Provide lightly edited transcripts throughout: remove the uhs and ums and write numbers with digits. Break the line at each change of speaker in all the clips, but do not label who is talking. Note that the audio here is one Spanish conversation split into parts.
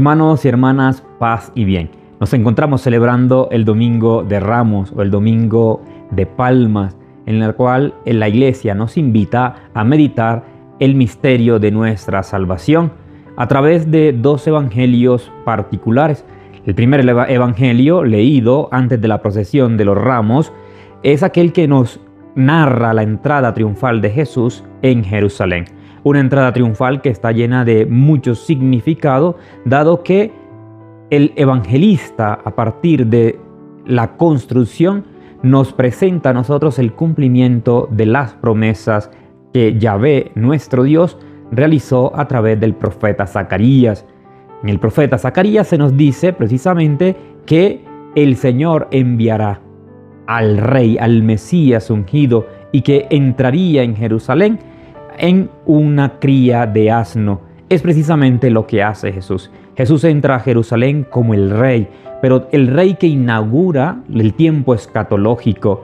Hermanos y hermanas, paz y bien. Nos encontramos celebrando el Domingo de Ramos o el Domingo de Palmas, en el cual la Iglesia nos invita a meditar el misterio de nuestra salvación a través de dos evangelios particulares. El primer evangelio, leído antes de la procesión de los ramos, es aquel que nos narra la entrada triunfal de Jesús en Jerusalén. Una entrada triunfal que está llena de mucho significado, dado que el evangelista, a partir de la construcción, nos presenta a nosotros el cumplimiento de las promesas que Yahvé, nuestro Dios, realizó a través del profeta Zacarías. En el profeta Zacarías se nos dice precisamente que el Señor enviará al Rey, al Mesías ungido, y que entraría en Jerusalén en una cría de asno. Es precisamente lo que hace Jesús. Jesús entra a Jerusalén como el Rey, pero el Rey que inaugura el tiempo escatológico.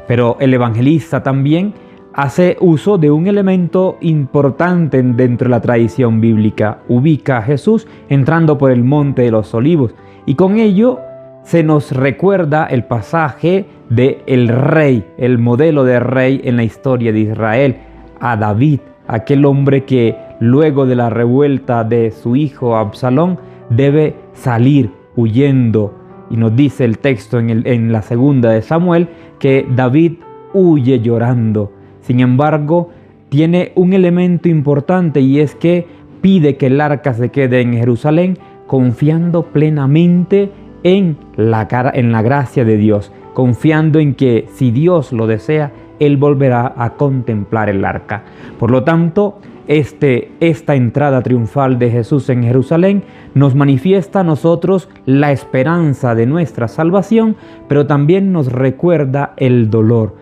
Pero el evangelista también hace uso de un elemento importante dentro de la tradición bíblica. Ubica a Jesús entrando por el Monte de los Olivos, y con ello se nos recuerda el pasaje del rey, el modelo de rey en la historia de Israel, a David, aquel hombre que luego de la revuelta de su hijo Absalón debe salir huyendo. Y nos dice el texto en la segunda de Samuel que David huye llorando. Sin embargo, tiene un elemento importante, y es que pide que el arca se quede en Jerusalén, confiando plenamente en la gracia de Dios, confiando en que si Dios lo desea, Él volverá a contemplar el arca. Por lo tanto, esta entrada triunfal de Jesús en Jerusalén nos manifiesta a nosotros la esperanza de nuestra salvación, pero también nos recuerda el dolor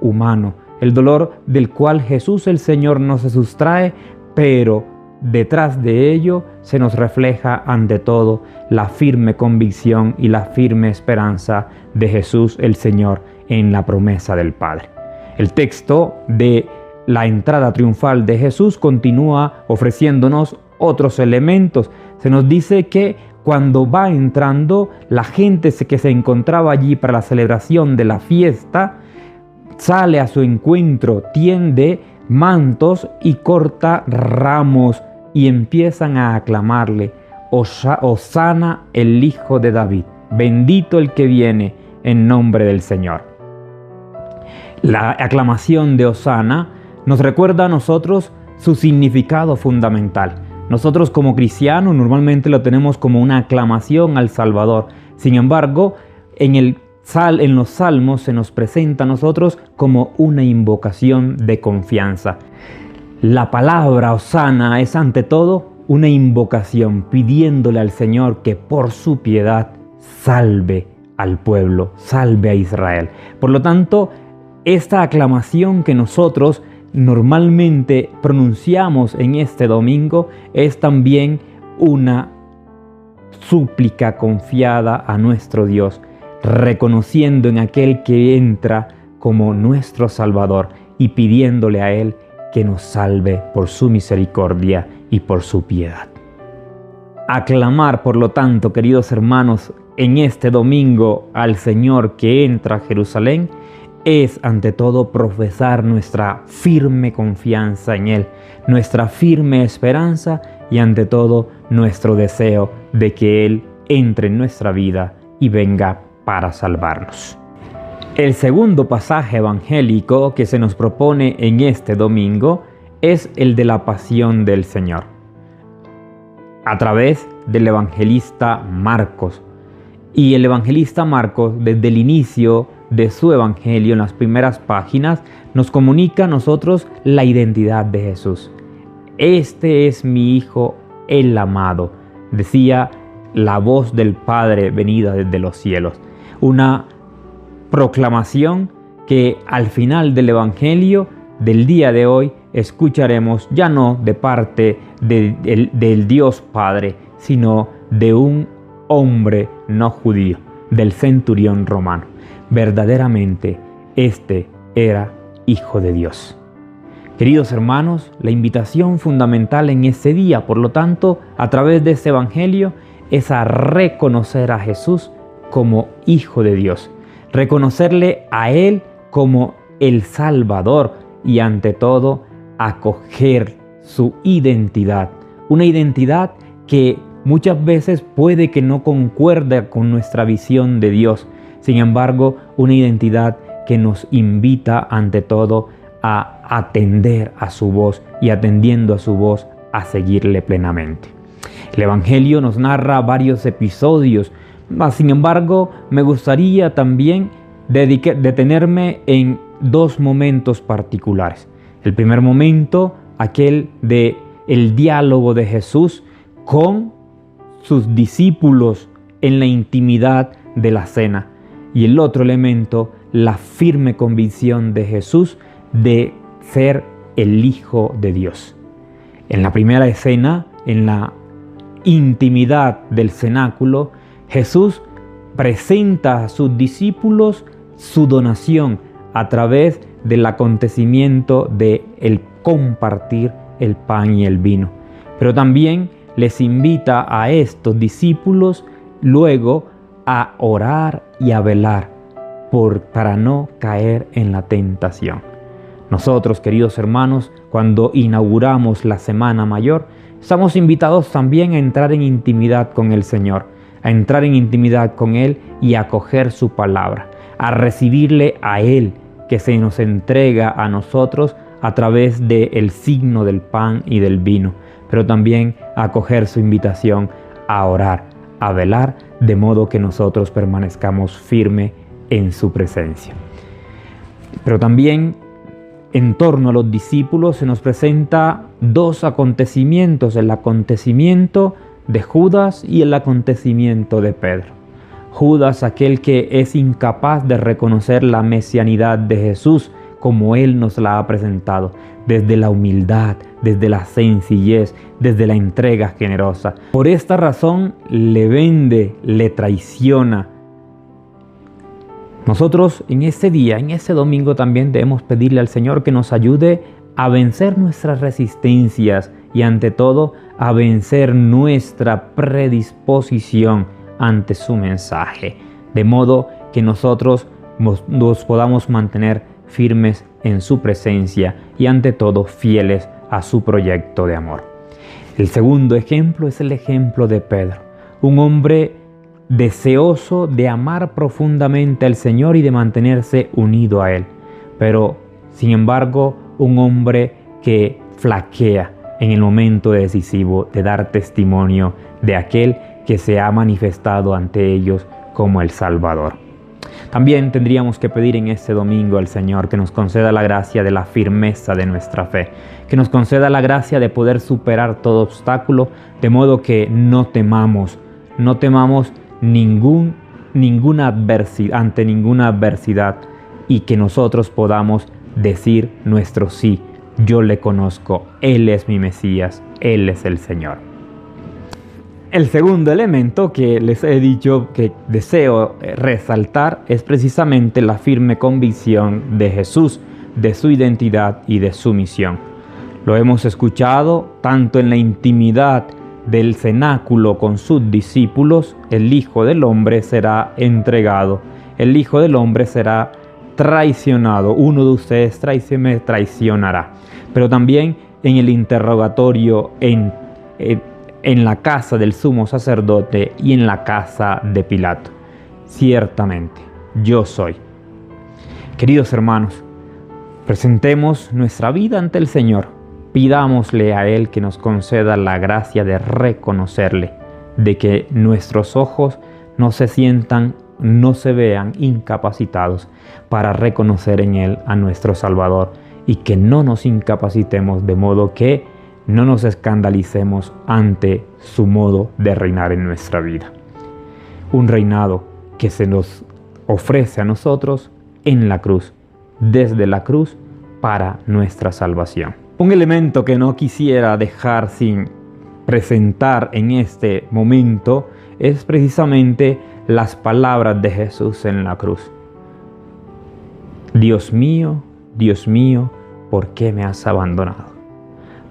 humano, el dolor del cual Jesús el Señor no se sustrae, pero detrás de ello se nos refleja ante todo la firme convicción y la firme esperanza de Jesús el Señor en la promesa del Padre. El texto de la entrada triunfal de Jesús continúa ofreciéndonos otros elementos. Se nos dice que cuando va entrando, la gente que se encontraba allí para la celebración de la fiesta sale a su encuentro, tiende mantos y corta ramos, y empiezan a aclamarle: Hosana el Hijo de David, bendito el que viene en nombre del Señor. La aclamación de Hosana nos recuerda a nosotros su significado fundamental. Nosotros como cristianos normalmente lo tenemos como una aclamación al Salvador. Sin embargo, en los salmos se nos presenta a nosotros como una invocación de confianza. La palabra Hosana es ante todo una invocación, pidiéndole al Señor que por su piedad salve al pueblo, salve a Israel. Por lo tanto, esta aclamación que nosotros normalmente pronunciamos en este domingo es también una súplica confiada a nuestro Dios, reconociendo en aquel que entra como nuestro Salvador y pidiéndole a Él que nos salve por su misericordia y por su piedad. Aclamar, por lo tanto, queridos hermanos, en este domingo al Señor que entra a Jerusalén es ante todo profesar nuestra firme confianza en Él, nuestra firme esperanza y ante todo nuestro deseo de que Él entre en nuestra vida y venga para salvarnos. El segundo pasaje evangélico que se nos propone en este domingo es el de la pasión del Señor, a través del evangelista Marcos. Y el evangelista Marcos, desde el inicio de su evangelio, en las primeras páginas, nos comunica a nosotros la identidad de Jesús. Este es mi Hijo, el amado, decía la voz del Padre venida desde los cielos. Una proclamación que al final del evangelio del día de hoy escucharemos ya no de parte del Dios Padre, sino de un hombre no judío, del centurión romano. Verdaderamente, este era Hijo de Dios. Queridos hermanos, la invitación fundamental en ese día, por lo tanto, a través de este Evangelio, es a reconocer a Jesús como Hijo de Dios, reconocerle a Él como el Salvador y ante todo, acoger su identidad, una identidad que muchas veces puede que no concuerde con nuestra visión de Dios, sin embargo, una identidad que nos invita ante todo a atender a su voz y atendiendo a su voz a seguirle plenamente. El Evangelio nos narra varios episodios, mas sin embargo me gustaría también detenerme en dos momentos particulares. El primer momento, aquel de el diálogo de Jesús con sus discípulos en la intimidad de la cena. Y el otro elemento, la firme convicción de Jesús de ser el Hijo de Dios. En la primera escena, en la intimidad del cenáculo, Jesús presenta a sus discípulos su donación a través del acontecimiento de el compartir el pan y el vino. Pero también les invita a estos discípulos luego a orar y a velar para no caer en la tentación. Nosotros, queridos hermanos, cuando inauguramos la Semana Mayor, estamos invitados también a entrar en intimidad con el Señor, a entrar en intimidad con Él y a acoger su palabra, a recibirle a Él que se nos entrega a nosotros a través del signo del pan y del vino, pero también a acoger su invitación a orar, a velar, de modo que nosotros permanezcamos firmes en su presencia. Pero también en torno a los discípulos se nos presenta dos acontecimientos, el acontecimiento de Judas y el acontecimiento de Pedro. Judas, aquel que es incapaz de reconocer la mesianidad de Jesús como Él nos la ha presentado, desde la humildad, desde la sencillez, desde la entrega generosa. Por esta razón le vende, le traiciona. Nosotros en este día, en este domingo también debemos pedirle al Señor que nos ayude a vencer nuestras resistencias y ante todo a vencer nuestra predisposición ante su mensaje, de modo que nosotros nos podamos mantener firmes en su presencia y ante todo fieles a su proyecto de amor. El segundo ejemplo es el ejemplo de Pedro, un hombre deseoso de amar profundamente al Señor y de mantenerse unido a Él, pero sin embargo un hombre que flaquea en el momento decisivo de dar testimonio de aquel que se ha manifestado ante ellos como el Salvador. También tendríamos que pedir en este domingo al Señor que nos conceda la gracia de la firmeza de nuestra fe, que nos conceda la gracia de poder superar todo obstáculo, de modo que no temamos ninguna adversidad y que nosotros podamos decir nuestro sí. Yo le conozco, Él es mi Mesías, Él es el Señor. El segundo elemento que les he dicho que deseo resaltar es precisamente la firme convicción de Jesús, de su identidad y de su misión. Lo hemos escuchado tanto en la intimidad del cenáculo con sus discípulos. El Hijo del Hombre será entregado, el Hijo del Hombre será traicionado, uno de ustedes me traicionará. Pero también en el interrogatorio en la casa del sumo sacerdote y en la casa de Pilato. Ciertamente, yo soy. Queridos hermanos, presentemos nuestra vida ante el Señor. Pidámosle a Él que nos conceda la gracia de reconocerle, de que nuestros ojos no se vean incapacitados para reconocer en Él a nuestro Salvador y que no nos incapacitemos de modo que no nos escandalicemos ante su modo de reinar en nuestra vida. Un reinado que se nos ofrece a nosotros en la cruz, desde la cruz para nuestra salvación. Un elemento que no quisiera dejar sin presentar en este momento es precisamente las palabras de Jesús en la cruz. Dios mío, ¿por qué me has abandonado?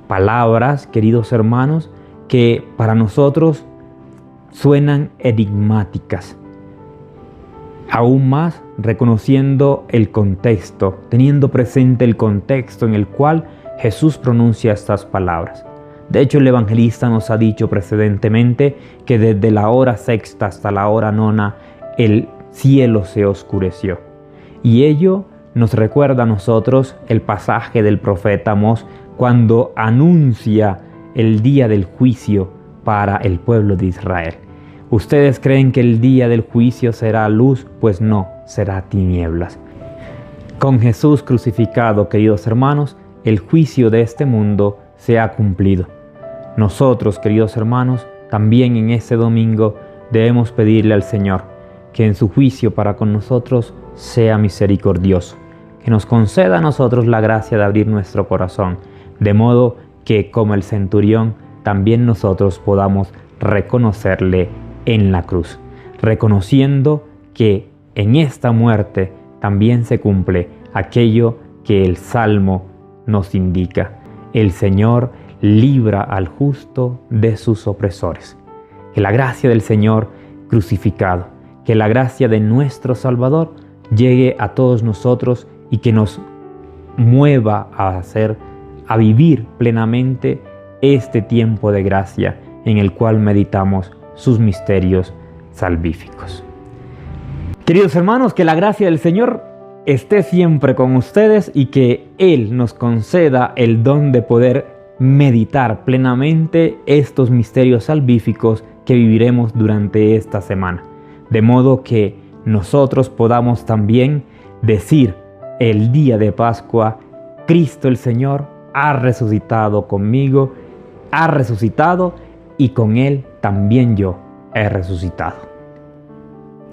Palabras, queridos hermanos, que para nosotros suenan enigmáticas. Aún más reconociendo el contexto, teniendo presente el contexto en el cual Jesús pronuncia estas palabras. De hecho, el evangelista nos ha dicho precedentemente que desde la hora sexta hasta la hora nona el cielo se oscureció. Y ello nos recuerda a nosotros el pasaje del profeta Amós cuando anuncia el día del juicio para el pueblo de Israel. ¿Ustedes creen que el día del juicio será luz? Pues no, será tinieblas. Con Jesús crucificado, queridos hermanos, el juicio de este mundo se ha cumplido. Nosotros, queridos hermanos, también en este domingo debemos pedirle al Señor que en su juicio para con nosotros sea misericordioso, que nos conceda a nosotros la gracia de abrir nuestro corazón, de modo que como el centurión también nosotros podamos reconocerle en la cruz, reconociendo que en esta muerte también se cumple aquello que el Salmo nos indica: el Señor libra al justo de sus opresores. Que la gracia del Señor crucificado, que la gracia de nuestro Salvador llegue a todos nosotros y que nos mueva a vivir plenamente este tiempo de gracia en el cual meditamos sus misterios salvíficos. Queridos hermanos, que la gracia del Señor esté siempre con ustedes y que Él nos conceda el don de poder meditar plenamente estos misterios salvíficos que viviremos durante esta semana, de modo que nosotros podamos también decir el día de Pascua: Cristo el Señor ha resucitado conmigo, ha resucitado y con Él también yo he resucitado.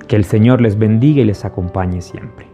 Que el Señor les bendiga y les acompañe siempre.